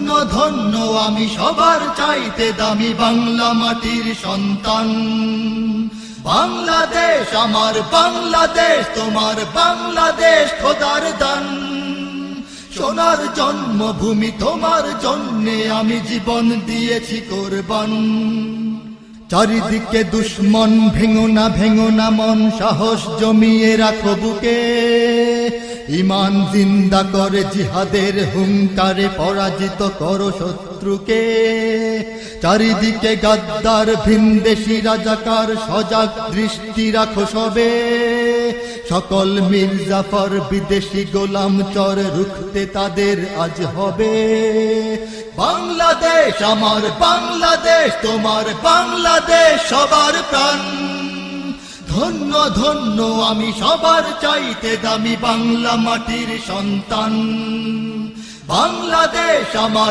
ধন্য আমি সবার চাইতে দামি বাংলা মাটির সন্তান। বাংলাদেশ আমার বাংলাদেশ, তোমার বাংলাদেশ খোদার দান। সোনার জন্মভূমি তোমার জন্যে আমি জীবন দিয়েছি কোরবান। চারিদিকে দুশ্মন, ভেঙো না মন, সাহস জমিয়ে রাখো বুকে। ঈমান জিন্দা করে জিহাদের হুঙ্কারে পরাজিত করো শত্রুকে। চারিদিকে গাদ্দার ভিনদেশী রাজাকার, সজাগ দৃষ্টি রাখো সবে। সকল মির্জাফর বিদেশি গোলাম চর, রুখতে তাদের আজ হবে। বাংলাদেশ আমার বাংলাদেশ, তোমার বাংলাদেশ সবার প্রাণ। ধন্য ধন্য আমি সবার চাইতে দামি বাংলা মাটির সন্তান। বাংলাদেশ আমার